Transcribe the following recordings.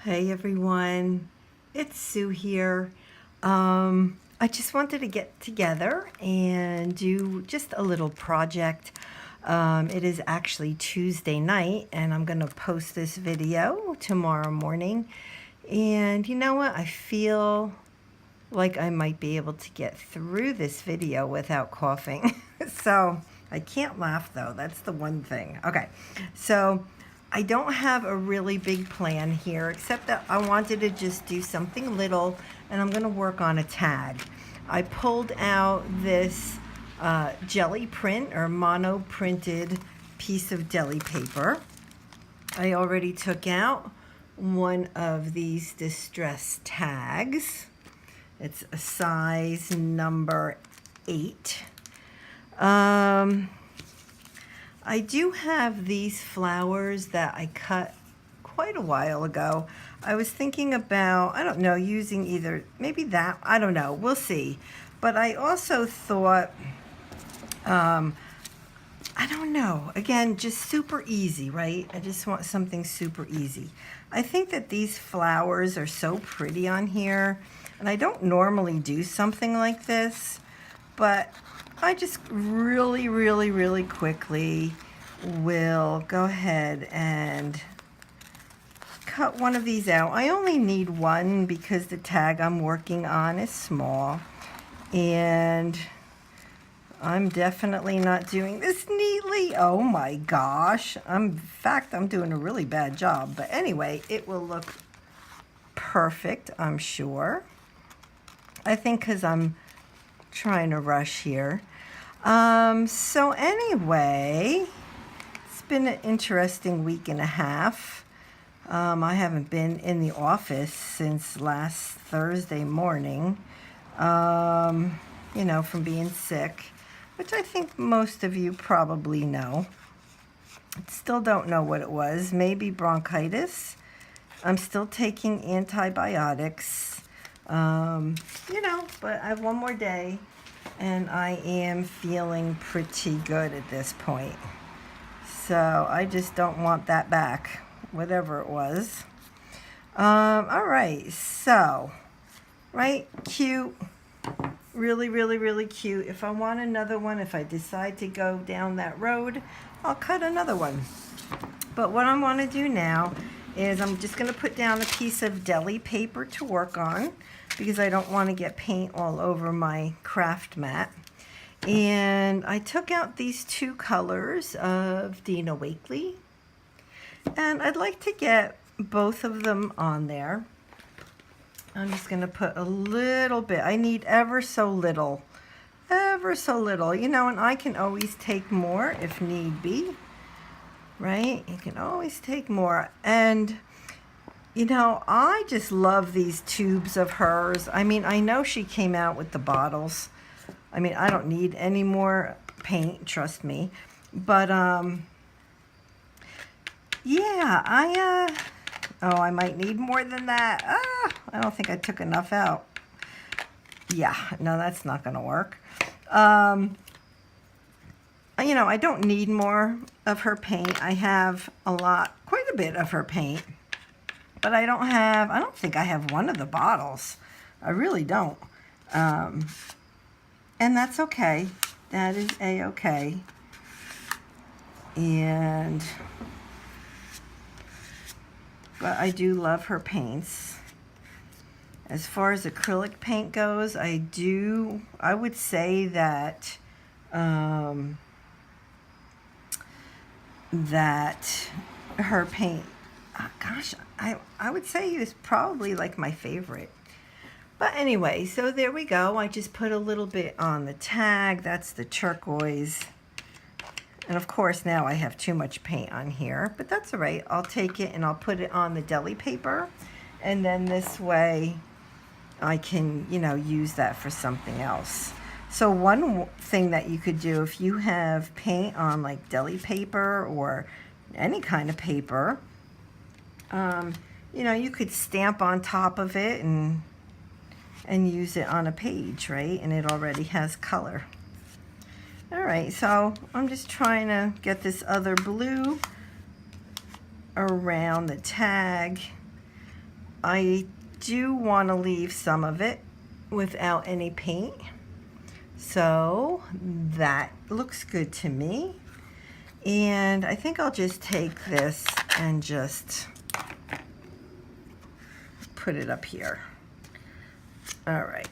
Hey everyone, it's Sue here. I just wanted to get together and do just a little project. It is actually Tuesday night and I'm going to post this video tomorrow morning. And you know what? I feel like I might be able to get through this video without coughing. So I can't laugh though. That's the one thing. Okay, so I don't have a really big plan here, except that I wanted to just do something little, and I'm going to work on a tag. I pulled out this jelly print or mono printed piece of deli paper. I already took out one of these distress tags. It's a size number 8. I do have these flowers that I cut quite a while ago. I was thinking about, I don't know, using either, maybe that, I don't know, we'll see. But I also thought, I don't know, again, just super easy, right? I just want something super easy. I think that these flowers are so pretty on here, and I don't normally do something like this, but I just really quickly will go ahead and cut one of these out. I only need one because the tag I'm working on is small, and I'm definitely not doing this neatly. Oh my gosh. In fact, I'm doing a really bad job. But anyway, it will look perfect, I'm sure. I think because I'm trying to rush here. So anyway, it's been an interesting week and a half. I haven't been in the office since last Thursday morning, from being sick, which I think most of you probably know. Still don't know what it was. Maybe bronchitis. I'm still taking antibiotics, but I have one more day. And I am feeling pretty good at this point. So I just don't want that back, whatever it was. All right, so, right, cute, really cute. If I want another one, if I decide to go down that road, I'll cut another one. But what I want to do now is I'm just going to put down a piece of deli paper to work on, because I don't want to get paint all over my craft mat. And I took out these 2 colors of Dina Wakley, and I'd like to get both of them on there. I'm just going to put a little bit. I need ever so little, and I can always take more if need be, right? You can always take more. And I just love these tubes of hers. I mean, I know she came out with the bottles. I mean, I don't need any more paint, trust me. But, yeah, I might need more than that. I don't think I took enough out. Yeah, no, that's not going to work. I don't need more of her paint. I have quite a bit of her paint. But I don't think I have one of the bottles. I really don't. And that's okay. That is a-okay. But I do love her paints. As far as acrylic paint goes, I would say that, that her paint, gosh, I would say is probably like my favorite. But anyway, so there we go. I just put a little bit on the tag. That's the turquoise. And of course now I have too much paint on here, but that's all right. I'll take it and I'll put it on the deli paper. And then this way I can, use that for something else. So one thing that you could do if you have paint on like deli paper or any kind of paper, you could stamp on top of it and use it on a page, right? And it already has color. All right, so I'm just trying to get this other blue around the tag. I do want to leave some of it without any paint. So that looks good to me. And I think I'll just take this and just put it up here. All right.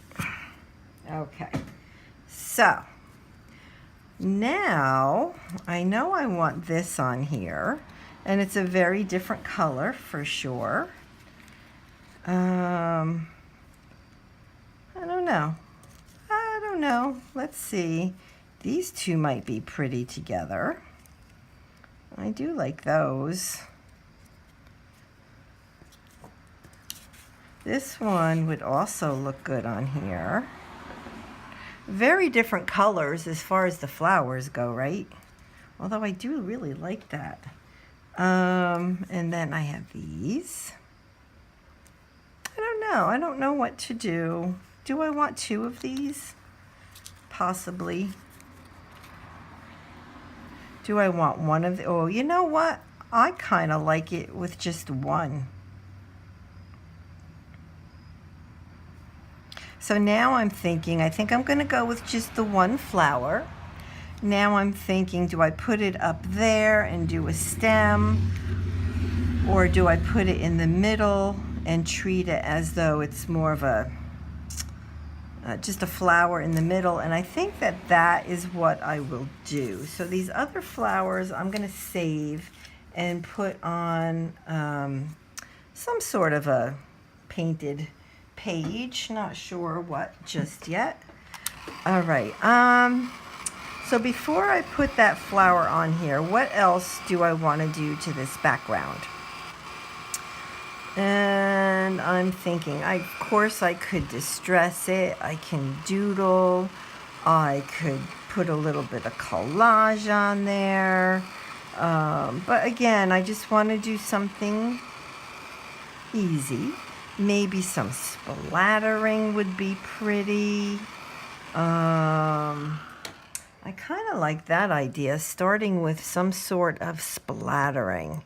Okay. So now I know I want this on here, and it's a very different color for sure. I don't know. I don't know. Let's see. These two might be pretty together. I do like those. This one would also look good on here. Very different colors as far as the flowers go, right? Although I do really like that. And then I have these. I don't know. I don't know what to do. Do I want two of these? Possibly. Do I want one of the, oh, you know what? I kind of like it with just one. So now I'm thinking, I think I'm going to go with just the one flower. Now I'm thinking, do I put it up there and do a stem? Or do I put it in the middle and treat it as though it's more of a, just a flower in the middle? And I think that that is what I will do. So these other flowers I'm going to save and put on some sort of a painted page. Not sure what just yet. All right. So before I put that flower on here, what else do I want to do to this background? And I'm thinking, of course I could distress it. I can doodle. I could put a little bit of collage on there. But again, I just want to do something easy. Maybe some splattering would be pretty. I kind of like that idea, starting with some sort of splattering.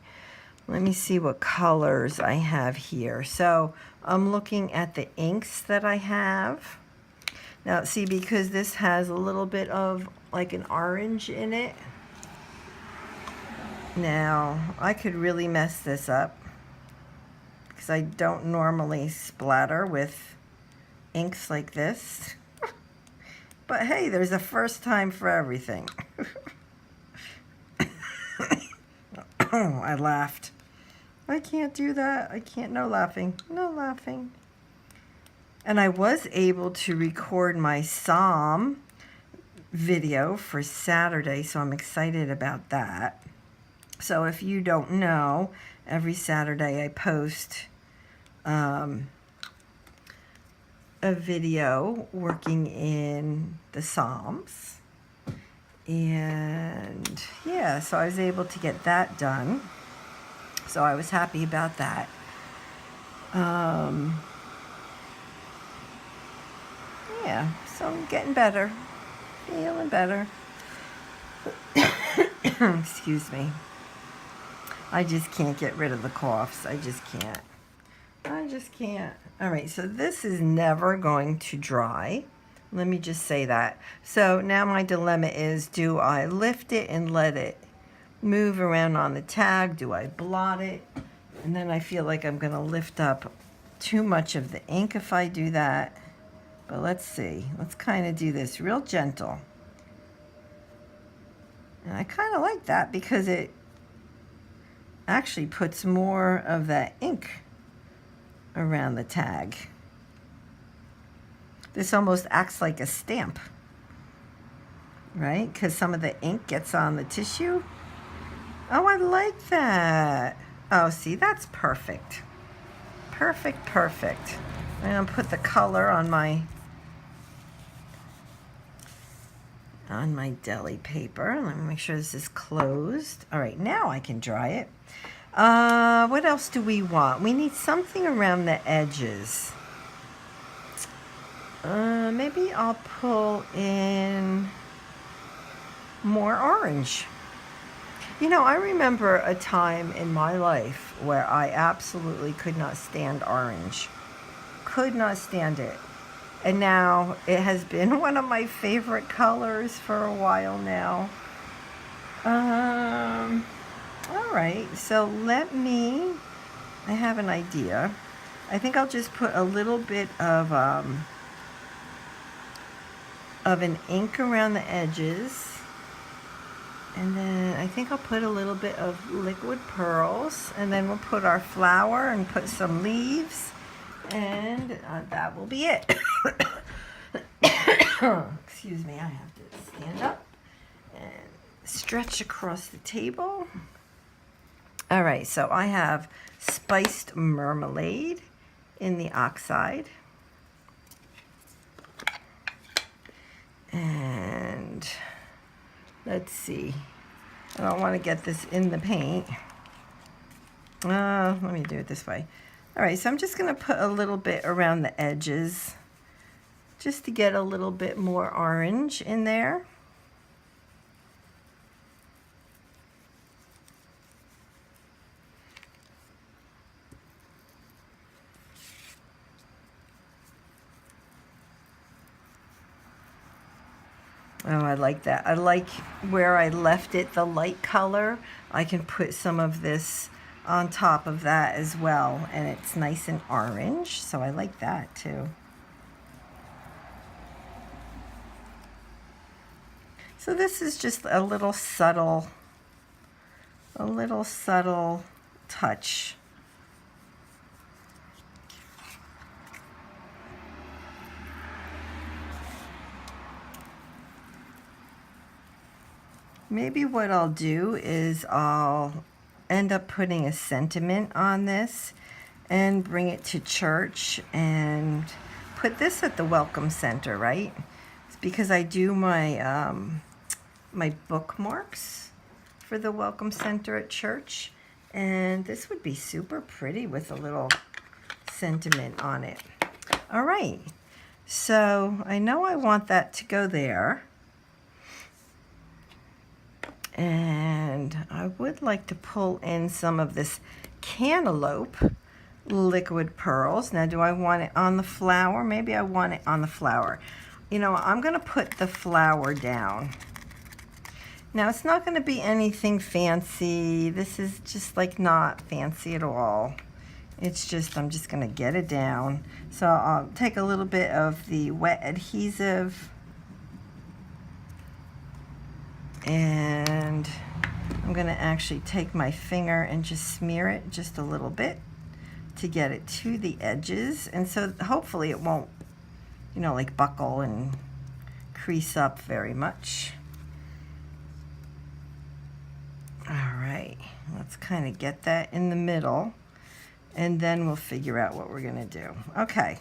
Let me see what colors I have here. So I'm looking at the inks that I have. Now see, because this has a little bit of like an orange in it. Now I could really mess this up because I don't normally splatter with inks like this. But hey, there's a first time for everything. Oh, I laughed. I can't do that. I can't. No laughing. No laughing. And I was able to record my Psalm video for Saturday, so I'm excited about that. So if you don't know, every Saturday I post a video working in the Psalms. And yeah, so I was able to get that done. So I was happy about that. Yeah, so I'm getting better. Feeling better. Excuse me. I just can't get rid of the coughs. I just can't. I just can't. All right, so this is never going to dry. Let me just say that. So now my dilemma is, do I lift it and let it move around on the tag? Do I blot it? And then I feel like I'm going to lift up too much of the ink if I do that. But let's see. Let's kind of do this real gentle. And I kind of like that because it actually puts more of that ink around the tag. This almost acts like a stamp, right? Because some of the ink gets on the tissue. Oh, I like that. Oh, see, that's perfect. Perfect, perfect. I'm going to put the color on my deli paper. Let me make sure this is closed. All right, now I can dry it. What else do we want? We need something around the edges. Maybe I'll pull in more orange. You know, I remember a time in my life where I absolutely could not stand orange. Could not stand it. And now it has been one of my favorite colors for a while now. All right, so I have an idea. I think I'll just put a little bit of an ink around the edges. And then I think I'll put a little bit of liquid pearls, and then we'll put our flower and put some leaves, and that will be it. Excuse me, I have to stand up and stretch across the table. All right, so I have spiced marmalade in the oxide. And let's see. I don't want to get this in the paint. Let me do it this way. All right, so I'm just going to put a little bit around the edges just to get a little bit more orange in there. Oh, I like that. I like where I left it, the light color. I can put some of this on top of that as well, and it's nice and orange, so I like that too. So this is just a little subtle touch. Maybe what I'll do is I'll end up putting a sentiment on this and bring it to church and put this at the Welcome Center, right? It's because I do my my bookmarks for the Welcome Center at church, and this would be super pretty with a little sentiment on it. All right, so I know I want that to go there. And I would like to pull in some of this cantaloupe liquid pearls. Now, do I want it on the flower? Maybe I want it on the flower. You know, I'm going to put the flower down. Now, it's not going to be anything fancy. This is just like not fancy at all. It's just, I'm just going to get it down. So I'll take a little bit of the wet adhesive, and I'm going to actually take my finger and just smear it just a little bit to get it to the edges. And so hopefully it won't, you know, like buckle and crease up very much. All right, let's kind of get that in the middle, and then we'll figure out what we're going to do. Okay,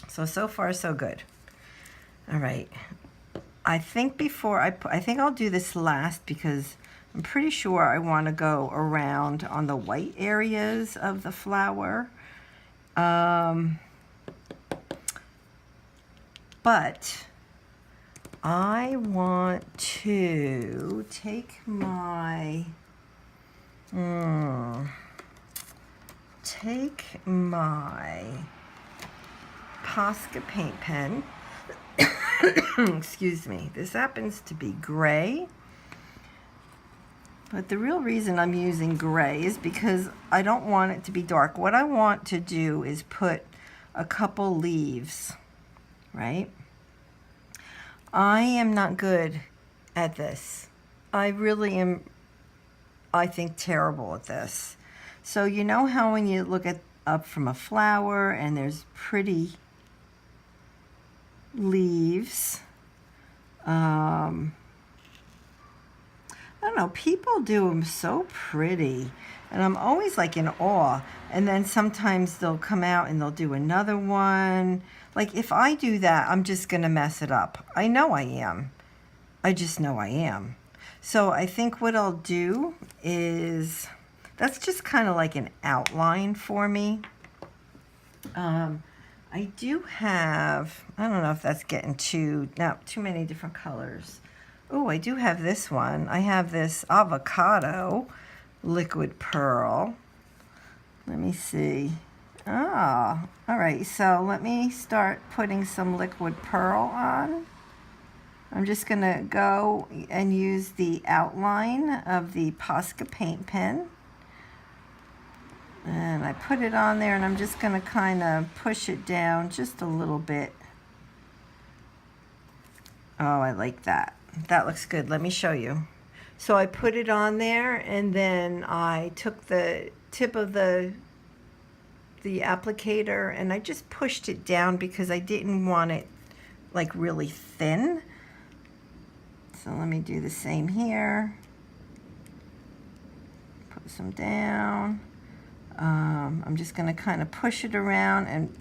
so far so good. All right. I think I think I'll do this last because I'm pretty sure I want to go around on the white areas of the flower. But I want to take my Posca paint pen. Excuse me. This happens to be gray. But the real reason I'm using gray is because I don't want it to be dark. What I want to do is put a couple leaves, right? I am not good at this. I really am, I think, terrible at this. So you know how when you look up from a flower and there's pretty leaves, I don't know, people do them so pretty, and I'm always like in awe. And then sometimes they'll come out and they'll do another one. Like if I do that, I'm just gonna mess it up. I know I am. I just know I am. So I think what I'll do is, that's just kind of like an outline for me. I do have, I don't know if that's getting too many different colors. Oh, I do have this one. I have this avocado liquid pearl. Let me see. Oh, all right. So let me start putting some liquid pearl on. I'm just going to go and use the outline of the Posca paint pen. And I put it on there, and I'm just going to kind of push it down just a little bit. Oh, I like that. That looks good. Let me show you. So I put it on there, and then I took the tip of the applicator and I just pushed it down because I didn't want it like really thin. So let me do the same here. Put some down. I'm just going to kind of push it around, and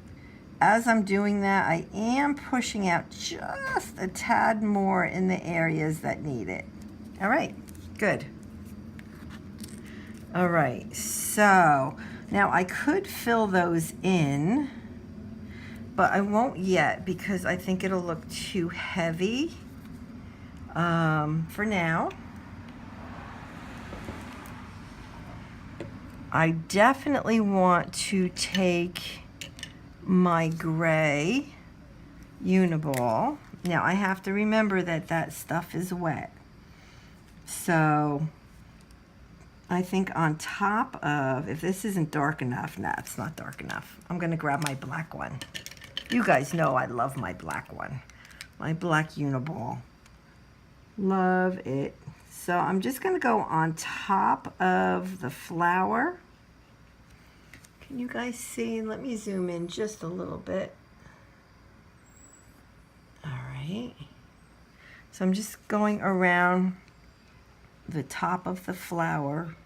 as I'm doing that, I am pushing out just a tad more in the areas that need it. All right, good. All right, so now I could fill those in, but I won't yet because I think it'll look too heavy for now. I definitely want to take my gray Uniball. Now I have to remember that that stuff is wet. So I think on top of, if this isn't dark enough, nah, it's not dark enough. I'm gonna grab my black one. You guys know I love my black one. My black Uniball. Love it. So I'm just gonna go on top of the flower. Can you guys see? Let me zoom in just a little bit. All right. So I'm just going around the top of the flower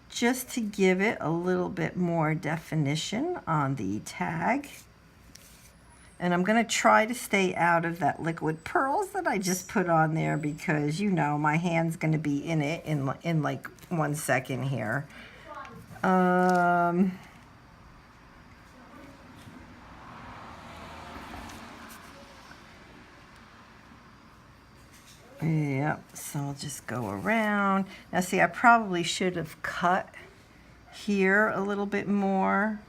just to give it a little bit more definition on the tag. And I'm going to try to stay out of that liquid pearls that I just put on there because, you know, my hand's going to be in it in like 1 second here. Yep, so I'll just go around. Now see, I probably should have cut here a little bit more,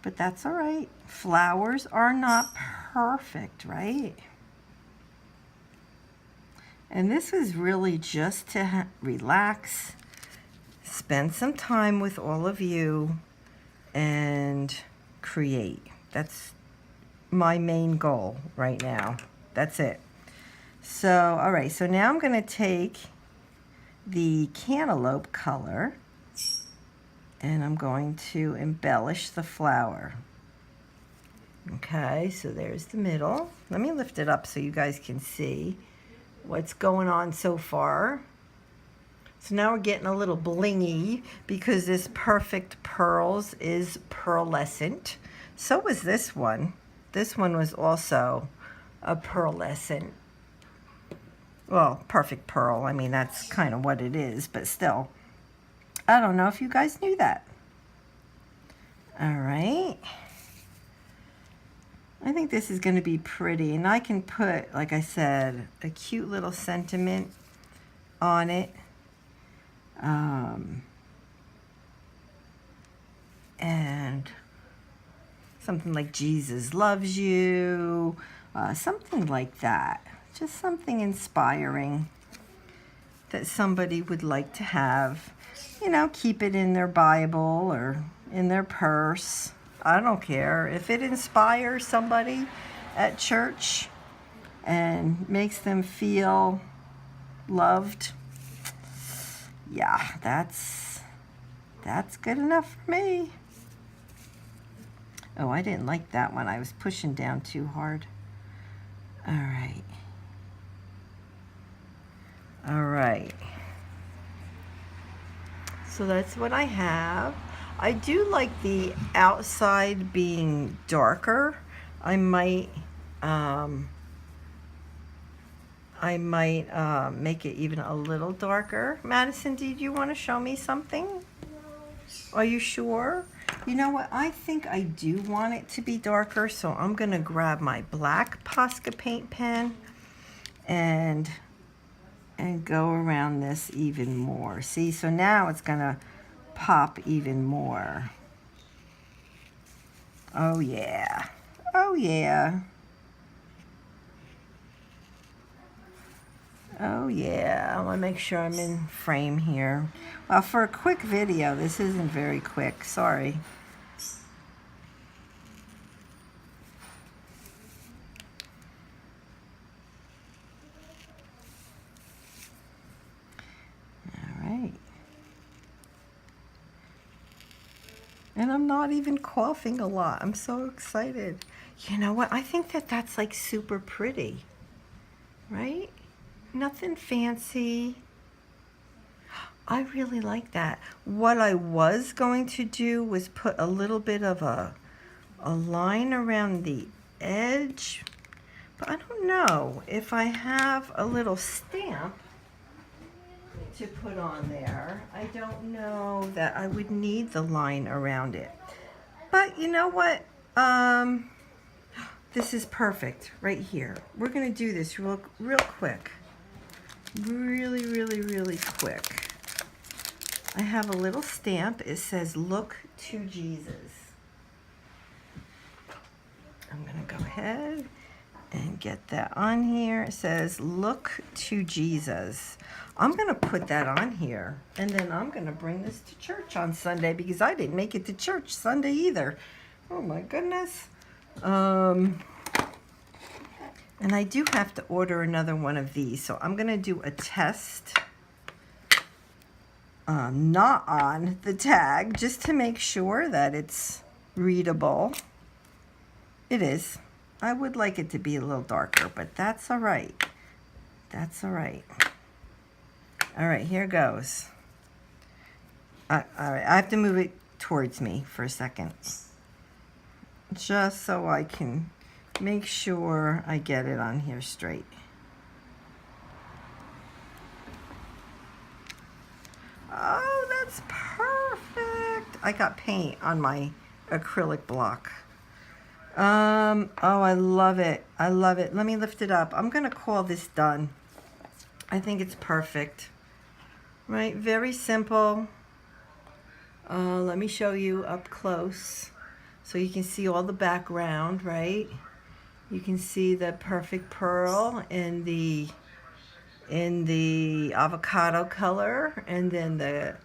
but that's all right. Flowers are not perfect, right? And this is really just to relax, spend some time with all of you, and create. That's my main goal right now. That's it. So, all right, so now I'm going to take the cantaloupe color and I'm going to embellish the flower. Okay, so there's the middle. Let me lift it up so you guys can see what's going on so far. So now we're getting a little blingy because this Perfect Pearls is pearlescent. So was this one. This one was also a pearlescent. Well, Perfect Pearl, I mean, that's kind of what it is, but still. I don't know if you guys knew that. All right. I think this is going to be pretty, and I can put, like I said, a cute little sentiment on it. And something like Jesus loves you, something like that. Just something inspiring that somebody would like to have. You know, keep it in their Bible or in their purse. I don't care. If it inspires somebody at church and makes them feel loved, yeah, that's good enough for me. Oh, I didn't like that one. I was pushing down too hard. All right. All right. So that's what I have. I do like the outside being darker. I might make it even a little darker. Madison, did you want to show me something? No. Are you sure? You know what? I think I do want it to be darker, so I'm going to grab my black Posca paint pen and go around this even more. See, so now it's gonna pop even more. Oh yeah, oh yeah. Oh yeah, I want to make sure I'm in frame here. Well, for a quick video, this isn't very quick, sorry. All right. And I'm not even coughing a lot. I'm so excited. You know what? I think that that's like super pretty, right? Nothing fancy. I really like that. What I was going to do was put a little bit of a line around the edge, but I don't know if I have a little stamp to put on there. I don't know that I would need the line around it. But you know what? This is perfect right here. We're gonna do this real quick. Really quick. I have a little stamp. It says, "Look to Jesus." I'm gonna go ahead and get that on here. It says, "Look to Jesus." I'm gonna put that on here, and then I'm gonna bring this to church on Sunday because I didn't make it to church Sunday either. Oh my goodness. And I do have to order another one of these, so I'm gonna do a test, not on the tag, just to make sure that it's readable. It is. I would like it to be a little darker, but that's all right. That's all right. All right, here goes. All right, I have to move it towards me for a second, just so I can make sure I get it on here straight. Oh, that's perfect. I got paint on my acrylic block. Oh, I love it. I love it. Let me lift it up. I'm gonna call this done. I think it's perfect. Right, very simple. Let me show you up close so you can see all the background, right? You can see the perfect pearl in the avocado color, and then the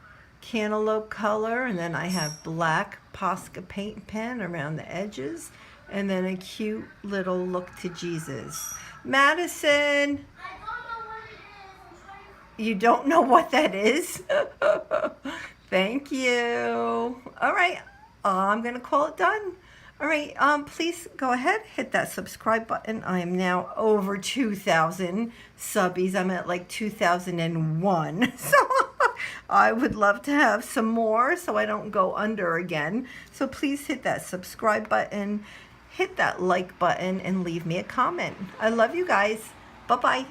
cantaloupe color, and then I have black Posca paint pen around the edges, and then a cute little look to Jesus. Madison, you don't know what that is? Thank you. All right, I'm gonna call it done. All right, please go ahead, hit that subscribe button. I am now over 2,000 subbies. I'm at like 2001. So I would love to have some more so I don't go under again. So please hit that subscribe button, hit that like button, and leave me a comment. I love you guys. Bye-bye.